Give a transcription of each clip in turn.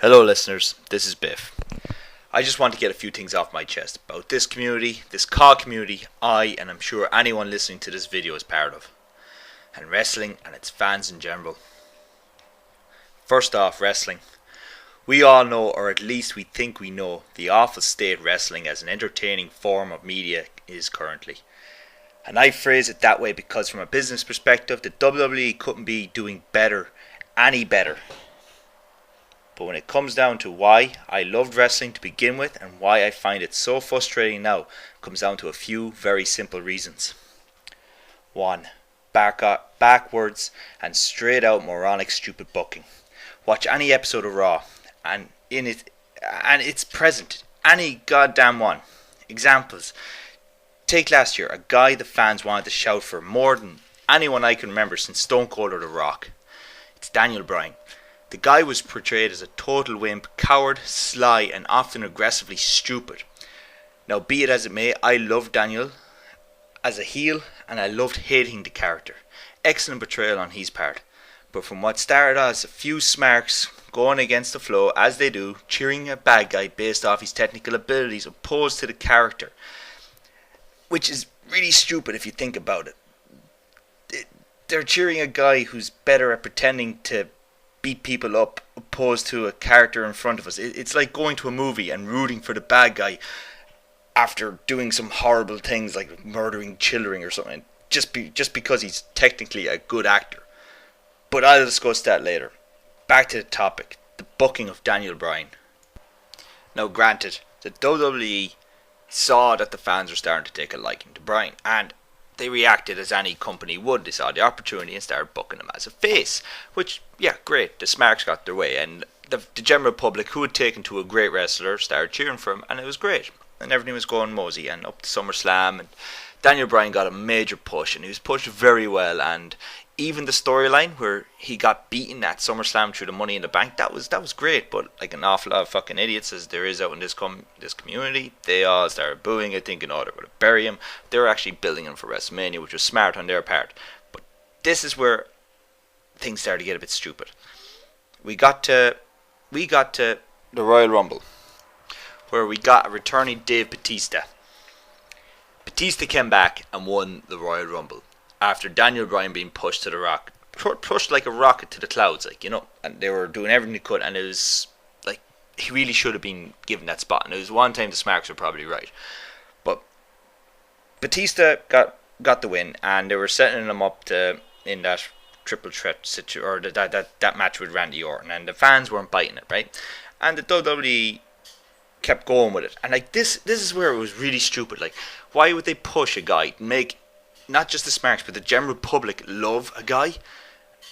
Hello listeners, this is Biff. I just want to get a few things off my chest about this community, this COD community and I'm sure anyone listening to this video is part of, and wrestling and its fans in general. First off, wrestling. We all know, or at least we think we know, the awful state wrestling as an entertaining form of media is currently. And I phrase it that way because from a business perspective, the WWE couldn't be doing any better. But when it comes down to why I loved wrestling to begin with and why I find it so frustrating now, it comes down to a few very simple reasons. 1. Backwards and straight out moronic stupid booking. Watch any episode of Raw and it's present. Any goddamn one. Examples. Take last year, a guy the fans wanted to shout for more than anyone I can remember since Stone Cold or The Rock. It's Daniel Bryan. The guy was portrayed as a total wimp, coward, sly, and often aggressively stupid. Now, be it as it may, I loved Daniel as a heel, and I loved hating the character. Excellent portrayal on his part. But from what started as a few smarks going against the flow, as they do, cheering a bad guy based off his technical abilities opposed to the character, which is really stupid if you think about it. They're cheering a guy who's better at pretending to beat people up opposed to a character in front of us. It's like going to a movie and rooting for the bad guy after doing some horrible things like murdering children or something just because he's technically a good actor. But I'll discuss that later. Back to the topic, the booking of Daniel Bryan. Now granted, the WWE saw that the fans were starting to take a liking to Bryan, and they reacted as any company would. They saw the opportunity and started booking him as a face. Which, yeah, great. The smarks got their way. And the general public, who had taken to a great wrestler, started cheering for him. And it was great. And everything was going mosey. And up to SummerSlam. And Daniel Bryan got a major push. And he was pushed very well. And even the storyline where he got beaten at SummerSlam through the Money in the Bank, that was great. But like an awful lot of fucking idiots as there is out in this community, they all started booing it, thinking, oh, they're going to bury him. They were actually building him for WrestleMania, which was smart on their part. But this is where things started to get a bit stupid. We got to the Royal Rumble, where we got a returning Dave Batista. Batista came back and won the Royal Rumble after Daniel Bryan being pushed like a rocket to the clouds, and they were doing everything they could, and it was like he really should have been given that spot, and it was one time the smarks were probably right. But Batista got the win, and they were setting him up in that triple threat or that match with Randy Orton, and the fans weren't biting it, right? And the WWE kept going with it, and like this is where it was really stupid. Like, why would they push a guy to make not just the smarks but the general public love a guy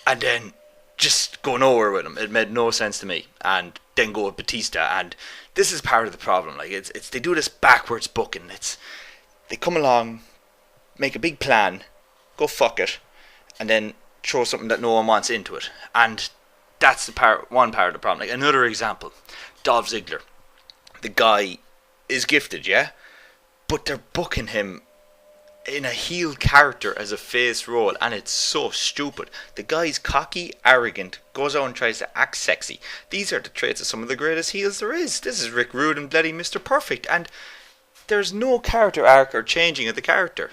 and then just go nowhere with him? It made no sense to me. And then go with Batista, and this is part of the problem. Like, it's they do this backwards booking. They come along, make a big plan, go fuck it, and then throw something that no one wants into it. And that's one part of the problem. Like, another example, Dolph Ziggler. The guy is gifted, yeah, but they're booking him in a heel character as a face role, and it's so stupid. The guy's cocky, arrogant, goes out and tries to act sexy. These are the traits of some of the greatest heels there is. This is Rick Rude and bloody Mr. Perfect, and there's no character arc or changing of the character.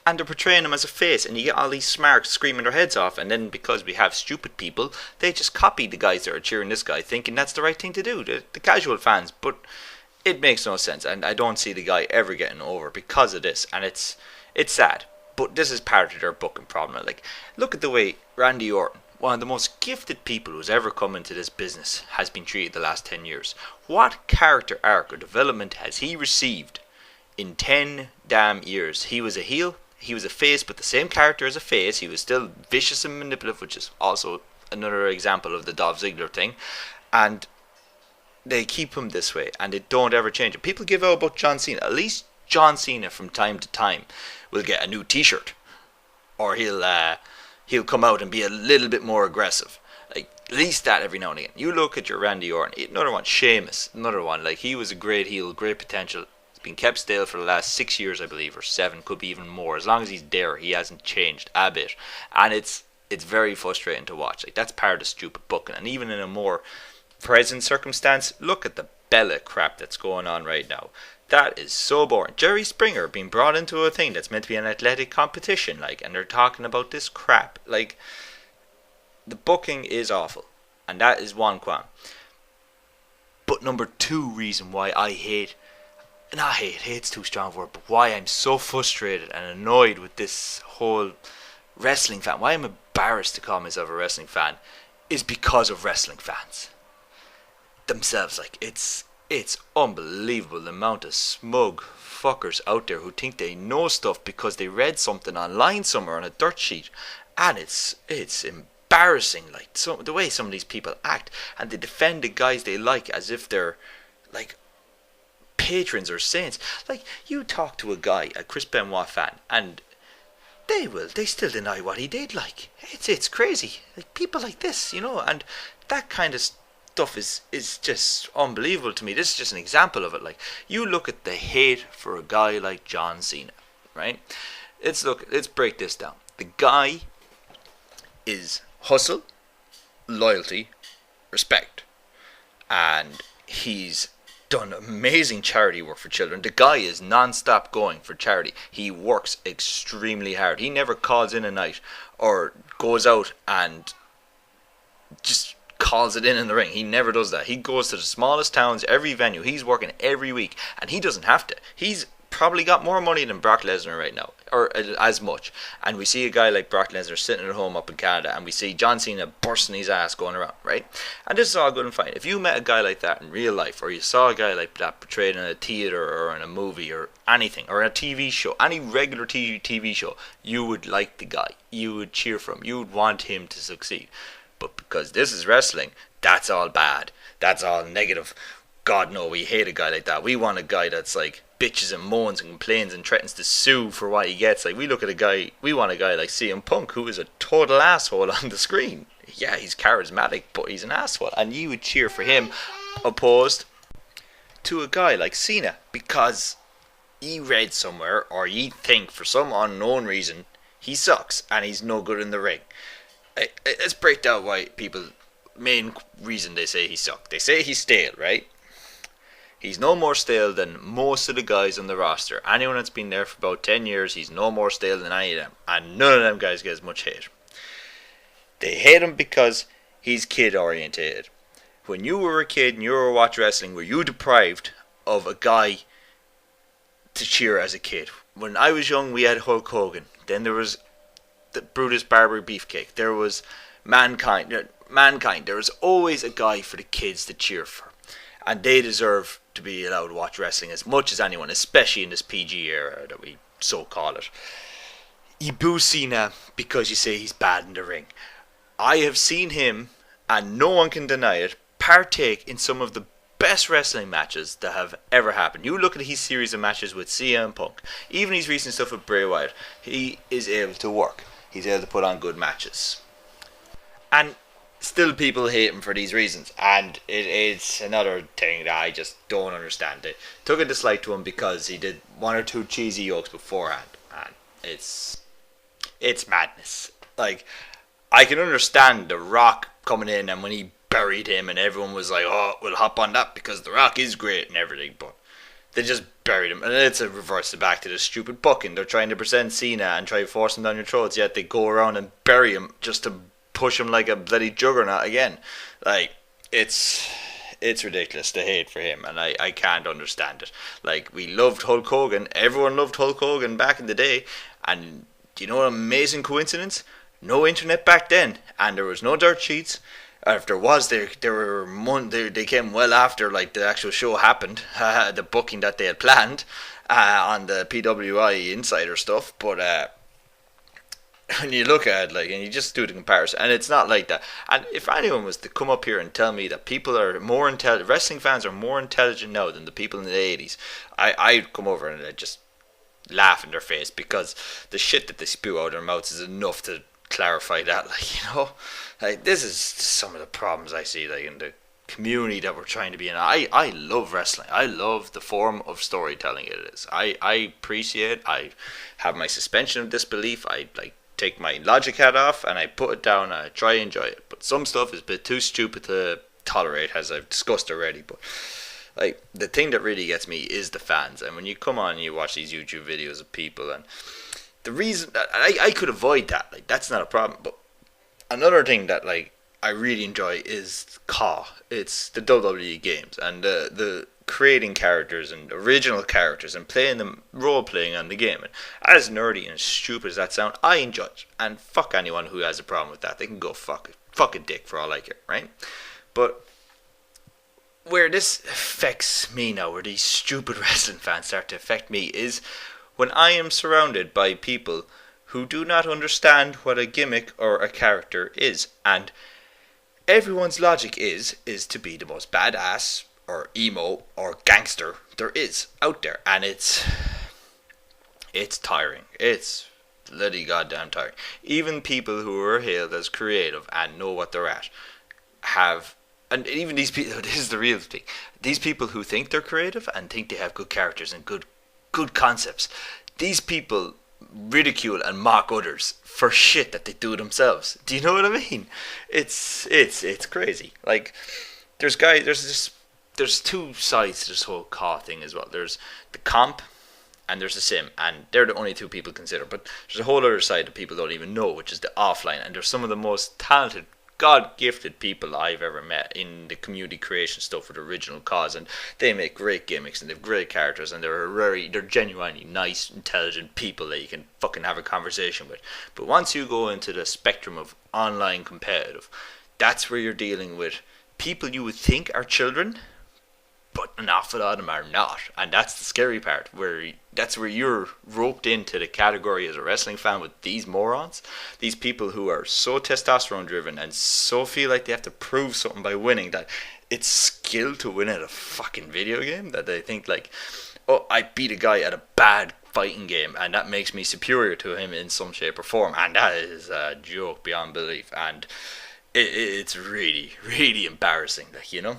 And they're portraying him as a face, and you get all these smarks screaming their heads off, and then because we have stupid people, they just copy the guys that are cheering this guy, thinking that's the right thing to do, the casual fans. But it makes no sense, and I don't see the guy ever getting over because of this, and it's sad. But this is part of their booking problem. Like, look at the way Randy Orton, one of the most gifted people who's ever come into this business, has been treated the last 10 years. What character arc or development has he received in 10 damn years? He was a heel, he was a face, but the same character as a face. He was still vicious and manipulative, which is also another example of the Dolph Ziggler thing. And they keep him this way, and they don't ever change it. People give out about John Cena. At least John Cena, from time to time, will get a new T-shirt, or he'll come out and be a little bit more aggressive. Like, at least that every now and again. You look at your Randy Orton, another one, Sheamus, another one. Like, he was a great heel, great potential. Been kept stale for the last 6 years, I believe, or 7, could be even more. As long as he's there, he hasn't changed a bit, and it's very frustrating to watch. Like, that's part of the stupid booking. And even in a more present circumstance, look at the Bella crap that's going on right now. That is so boring. Jerry Springer being brought into a thing that's meant to be an athletic competition, and they're talking about this crap. The booking is awful, and that is one qualm. But number two reason why I hate, not hate, hate's too strong a word, but why I'm so frustrated and annoyed with this whole wrestling fan, why I'm embarrassed to call myself a wrestling fan, is because of wrestling fans themselves. It's unbelievable the amount of smug fuckers out there who think they know stuff because they read something online somewhere on a dirt sheet, and it's embarrassing, the way some of these people act, and they defend the guys they like as if they're like patrons or saints. You talk to a guy, a Chris Benoit fan, and they still deny what he did. It's crazy. People like this, and that kind of stuff is just unbelievable to me. This is just an example of it. You look at the hate for a guy like John Cena, right? Let's break this down. The guy is hustle, loyalty, respect, and he's done amazing charity work for children. The guy is non-stop going for charity. He works extremely hard. He never calls in a night or goes out and just calls it in the ring. He never does that. He goes to the smallest towns, every venue. He's working every week, and he doesn't have to. He's probably got more money than Brock Lesnar right now, or as much. And we see a guy like Brock Lesnar sitting at home up in Canada, and we see John Cena bursting his ass going around, right? And this is all good and fine. If you met a guy like that in real life, or you saw a guy like that portrayed in a theater or in a movie or anything, or a TV show, any regular TV show, you would like the guy. You would cheer for him. You would want him to succeed. But because this is wrestling, that's all bad. That's all negative. God, no, we hate a guy like that. We want a guy that's bitches and moans and complains and threatens to sue for what he gets. We want a guy like CM Punk, who is a total asshole on the screen. Yeah, he's charismatic, but he's an asshole. And you would cheer for him opposed to a guy like Cena, because you read somewhere, or you think for some unknown reason, he sucks and he's no good in the ring. Let's break down why people, main reason they say he sucks. They say he's stale, right? He's no more stale than most of the guys on the roster. Anyone that's been there for about 10 years, he's no more stale than any of them. And none of them guys get as much hate. They hate him because he's kid orientated. When you were a kid and you were watching wrestling, were you deprived of a guy to cheer as a kid? When I was young, we had Hulk Hogan. Then there was the Brutus Barber Beefcake. There was Mankind. There was always a guy for the kids to cheer for. And they deserve to be allowed to watch wrestling as much as anyone, especially in this PG era that we so call it. You boo Cena because you say he's bad in the ring. I have seen him, and no one can deny it, partake in some of the best wrestling matches that have ever happened. You look at his series of matches with CM Punk, even his recent stuff with Bray Wyatt, he is able to work. He's able to put on good matches. And still people hate him for these reasons, and it's another thing that I just don't understand. They took a dislike to him because he did one or two cheesy jokes beforehand, and it's madness. I can understand The Rock coming in, and when he buried him and everyone was like, oh, we'll hop on that because The Rock is great and everything, but they just buried him. And it's a reverse back to the stupid booking. They're trying to present Cena and try to force him down your throats, yet they go around and bury him just to push him like a bloody juggernaut again. It's ridiculous, the hate for him, and I can't understand it. We loved Hulk Hogan. Everyone loved Hulk Hogan back in the day, and do you know what an amazing coincidence? No internet back then, and there was no dirt sheets. If there was, they came well after the actual show happened, the booking that they had planned on the PWI insider stuff. But when you look at it, and you just do the comparison, and it's not like that. And if anyone was to come up here and tell me that people are more intelligent, wrestling fans are more intelligent now than the people in the 80s, I'd come over and I'd just laugh in their face, because the shit that they spew out of their mouths is enough to clarify that. This is some of the problems I see in the community that we're trying to be in. I love wrestling. I love the form of storytelling it is. I appreciate. I have my suspension of disbelief. I take my logic hat off and I put it down and I try to enjoy it. But some stuff is a bit too stupid to tolerate, as I've discussed already. But like the thing that really gets me is the fans. And when you come on and you watch these YouTube videos of people, and the reason that I could avoid that, like that's not a problem. But another thing that like I really enjoy is CAW. It's the WWE games and the creating characters and original characters and playing them, role playing on the game. And as nerdy and stupid as that sound, I enjoy it. And fuck anyone who has a problem with that. They can go fuck a dick for all I care, right? But where this affects me now, where these stupid wrestling fans start to affect me, is when I am surrounded by people who do not understand what a gimmick or a character is. And everyone's logic is to be the most badass or emo or gangster there is out there, and it's tiring. It's bloody goddamn tiring. Even people who are hailed as creative and know what they're at have, and even these people, this is the real thing, these people who think they're creative and think they have good characters and good concepts, these people ridicule and mock others for shit that they do themselves. Do you know what I mean? It's crazy. Like there's two sides to this whole CAW thing as well. There's the comp and there's the sim, and they're the only two people consider. But there's a whole other side that people don't even know, which is the offline. And there's some of the most talented, God-gifted people I've ever met in the community creation stuff with original cause, and they make great gimmicks and they have great characters, and they're genuinely nice, intelligent people that you can fucking have a conversation with. But once you go into the spectrum of online competitive, that's where you're dealing with people you would think are children, but an awful lot of them are not, and that's the scary part. That's where you're roped into the category as a wrestling fan with these morons, these people who are so testosterone driven and so feel like they have to prove something by winning, that it's skill to win at a fucking video game, that they think like, oh, I beat a guy at a bad fighting game and that makes me superior to him in some shape or form, and that is a joke beyond belief, and it's really, really embarrassing, like, you know.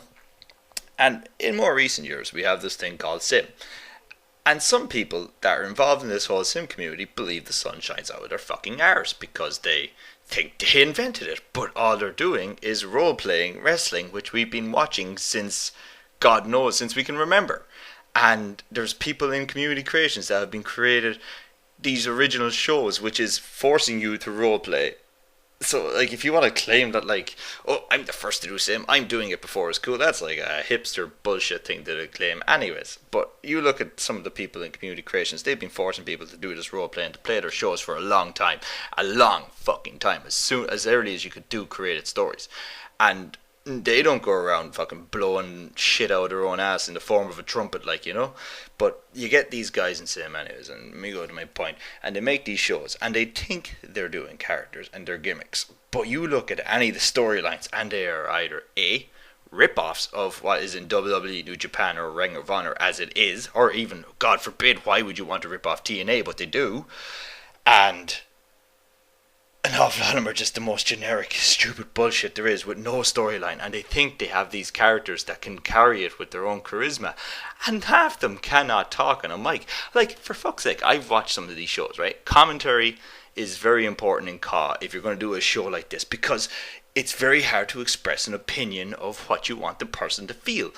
And in more recent years, we have this thing called sim. And some people that are involved in this whole sim community believe the sun shines out of their fucking arse because they think they invented it. But all they're doing is role-playing wrestling, which we've been watching since, God knows, since we can remember. And there's people in community creations that have been created these original shows, which is forcing you to role-play. So, like, if you want to claim that, like, oh, I'm the first to do sim, I'm doing it before it's cool, that's like a hipster bullshit thing to claim anyways. But you look at some of the people in community creations, they've been forcing people to do this role playing, to play their shows for a long time. A long fucking time. As early as you could do created stories. And they don't go around fucking blowing shit out of their own ass in the form of a trumpet, like, you know. But you get these guys in sim anyways, and let me go to my point, and they make these shows and they think they're doing characters and their gimmicks, but you look at any of the storylines and they are either A, rip-offs of what is in WWE, New Japan or Ring of Honor as it is, or even, God forbid, why would you want to rip off TNA, but they do. And an awful lot of them are just the most generic, stupid bullshit there is with no storyline, and they think they have these characters that can carry it with their own charisma, and half them cannot talk on a mic. Like, for fuck's sake, I've watched some of these shows, right? Commentary is very important in CAW if you're going to do a show like this, because it's very hard to express an opinion of what you want the person to feel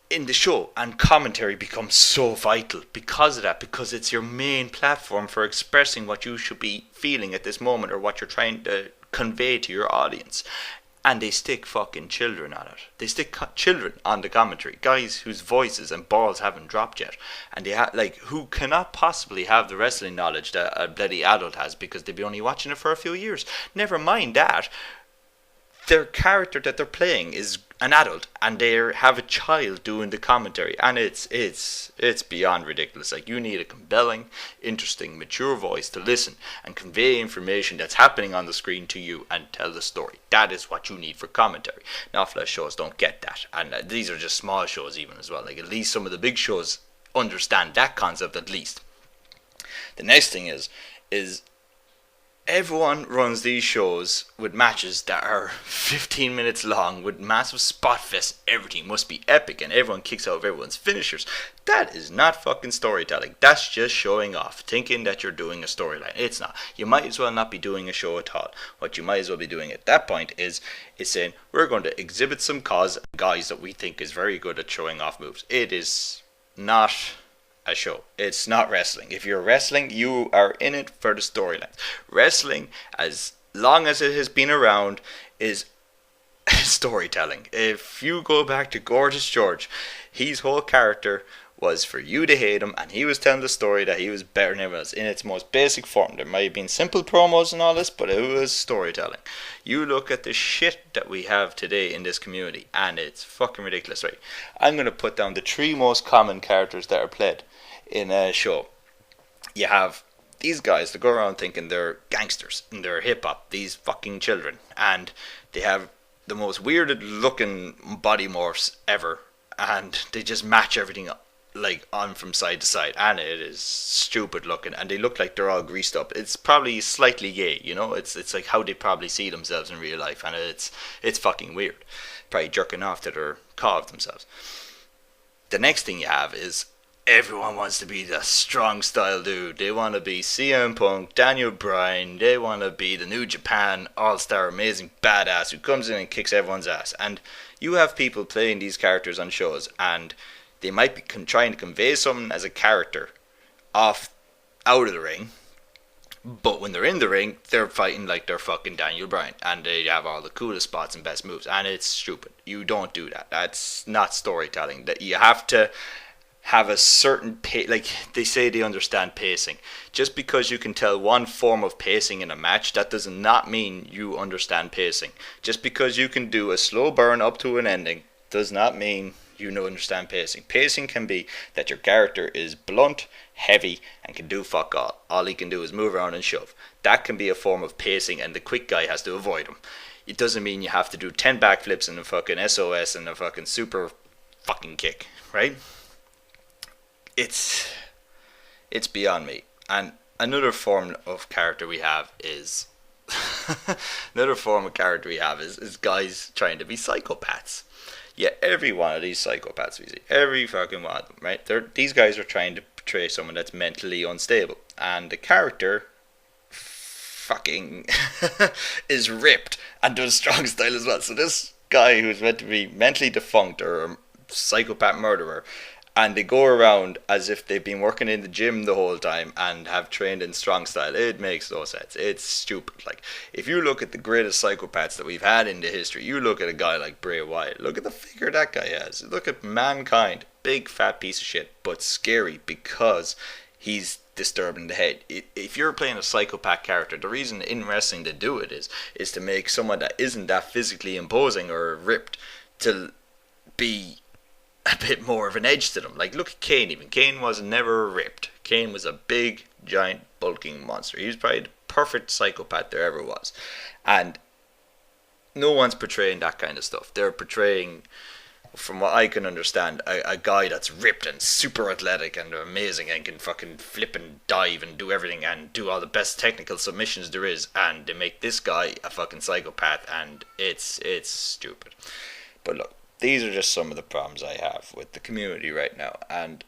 in the show, and commentary becomes so vital because of that, because it's your main platform for expressing what you should be feeling at this moment or what you're trying to convey to your audience. And they stick fucking children on it. They stick children on the commentary, guys whose voices and balls haven't dropped yet, and they like who cannot possibly have the wrestling knowledge that a bloody adult has because they've been only watching it for a few years. Never mind that, their character that they're playing is an adult and they have a child doing the commentary, and it's beyond ridiculous. Like, you need a compelling, interesting, mature voice to listen and convey information that's happening on the screen to you and tell the story. That is what you need for commentary. Now, flash shows don't get that, and these are just small shows even as well. Like, at least some of the big shows understand that concept at least. The next thing is Everyone runs these shows with matches that are 15 minutes long with massive spot fest. Everything must be epic and everyone kicks out of everyone's finishers. That is not fucking storytelling. That's just showing off, thinking that you're doing a storyline. It's not. You might as well not be doing a show at all. What you might as well be doing at that point is saying, we're going to exhibit some guys that we think is very good at showing off moves. It is not a show. It's not wrestling. If you're wrestling, you are in it for the storylines. Wrestling, as long as it has been around, is storytelling. If you go back to Gorgeous George, his whole character was for you to hate him, and he was telling the story that he was better than everyone else in its most basic form. There might have been simple promos and all this, but it was storytelling. You look at the shit that we have today in this community, and it's fucking ridiculous, right? I'm going to put down the three most common characters that are played in a show. You have these guys that go around thinking they're gangsters and they're hip hop, these fucking children, and they have the most weirded looking body morphs ever, and they just match everything up like on from side to side, and it is stupid looking, and they look like they're all greased up. It's probably slightly gay, you know. It's like how they probably see themselves in real life, and it's fucking weird. Probably jerking off to their caw of themselves. The next thing you have is everyone wants to be the strong style dude. They want to be CM Punk, Daniel Bryan. They want to be the New Japan all-star amazing badass who comes in and kicks everyone's ass. And you have people playing these characters on shows, and they might be trying to convey something as a character out of the ring, but when they're in the ring, they're fighting like they're fucking Daniel Bryan, and they have all the coolest spots and best moves, and it's stupid. You don't do that. That's not storytelling. That you have to have a certain like they say they understand pacing. Just because you can tell one form of pacing in a match, that does not mean you understand pacing. Just because you can do a slow burn up to an ending does not mean you know understand pacing. Pacing can be that your character is blunt, heavy, and can do fuck all. All he can do is move around and shove. That can be a form of pacing, and the quick guy has to avoid him. It doesn't mean you have to do 10 backflips and a fucking SOS and a fucking super fucking kick, right? It's beyond me. And another form of character we have is is guys trying to be psychopaths. Yeah, every one of these psychopaths we see, every fucking one of them, right? These guys are trying to portray someone that's mentally unstable, and the character fucking is ripped and does strong style as well. So this guy who's meant to be mentally defunct or a psychopath murderer, and they go around as if they've been working in the gym the whole time and have trained in strong style. It makes no sense. It's stupid. Like, if you look at the greatest psychopaths that we've had in the history, you look at a guy like Bray Wyatt. Look at the figure that guy has. Look at Mankind. Big fat piece of shit, but scary because he's disturbing the head. If you're playing a psychopath character, the reason in wrestling to do it is to make someone that isn't that physically imposing or ripped to be a bit more of an edge to them. Like, look at Kane even. Kane was never ripped. Kane was a big, giant, bulking monster. He was probably the perfect psychopath there ever was. And no one's portraying that kind of stuff. They're portraying, from what I can understand, a guy that's ripped and super athletic and amazing and can fucking flip and dive and do everything and do all the best technical submissions there is. And they make this guy a fucking psychopath, and it's stupid. But look, these are just some of the problems I have with the community right now, and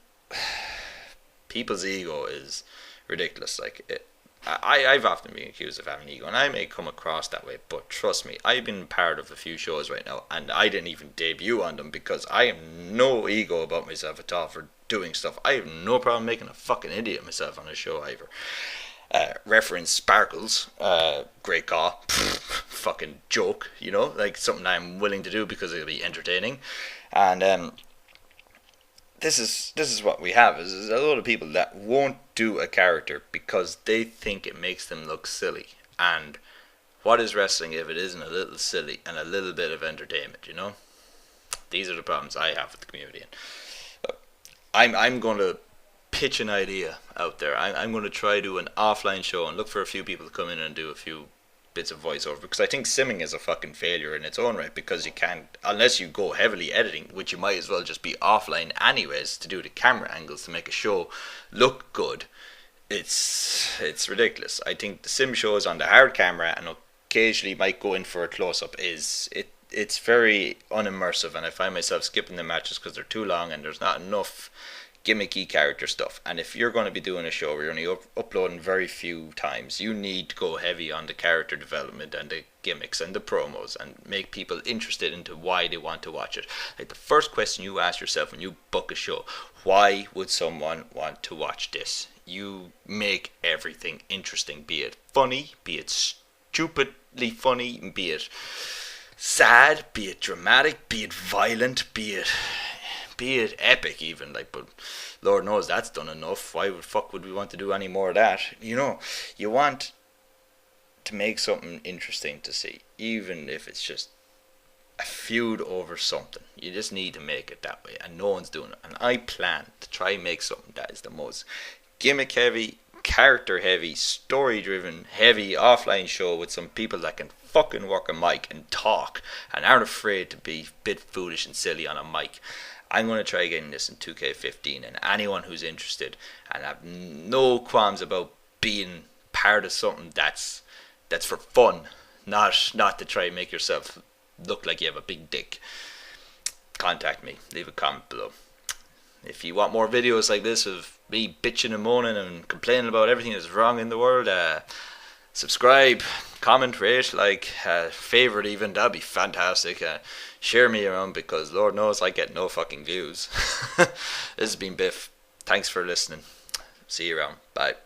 people's ego is ridiculous. Like, I've often been accused of having ego, and I may come across that way, but trust me, I've been part of a few shows right now, and I didn't even debut on them because I have no ego about myself at all for doing stuff. I have no problem making a fucking idiot of myself on a show either. Reference Sparkles, great call, fucking joke, you know, like something I'm willing to do because it'll be entertaining. And this is what we have, is a lot of people that won't do a character because they think it makes them look silly. And what is wrestling if it isn't a little silly and a little bit of entertainment, you know? These are the problems I have with the community. And I'm going to pitch an idea out there. I'm going to try to do an offline show and look for a few people to come in and do a few bits of voiceover, because I think simming is a fucking failure in its own right, because you can't, unless you go heavily editing, which you might as well just be offline anyways to do the camera angles to make a show look good. It's ridiculous. I think the sim shows on the hard camera and occasionally might go in for a close up it's very unimmersive, and I find myself skipping the matches because they're too long and there's not enough gimmicky character stuff. And if you're going to be doing a show where you're only uploading very few times, you need to go heavy on the character development and the gimmicks and the promos and make people interested into why they want to watch it. Like the first question you ask yourself when you book a show: why would someone want to watch this? You make everything interesting, be it funny, be it stupidly funny, be it sad, be it dramatic, be it violent, be it epic even. Like, but Lord knows that's done enough. Why would fuck would we want to do any more of that? You want to make something interesting to see, even if it's just a feud over something. You just need to make it that way, and no one's doing it. And I plan to try and make something that is the most gimmick heavy, character heavy, story driven, heavy offline show with some people that can fucking work a mic and talk and aren't afraid to be a bit foolish and silly on a mic. I'm going to try getting this in 2K15, and anyone who's interested and have no qualms about being part of something that's for fun, not to try and make yourself look like you have a big dick, contact me. Leave a comment below. If you want more videos like this of me bitching and moaning and complaining about everything that's wrong in the world, subscribe, comment, rate, favorite even, that'd be fantastic. Share me around, because Lord knows I get no fucking views. This has been Biff. Thanks for listening. See you around. Bye.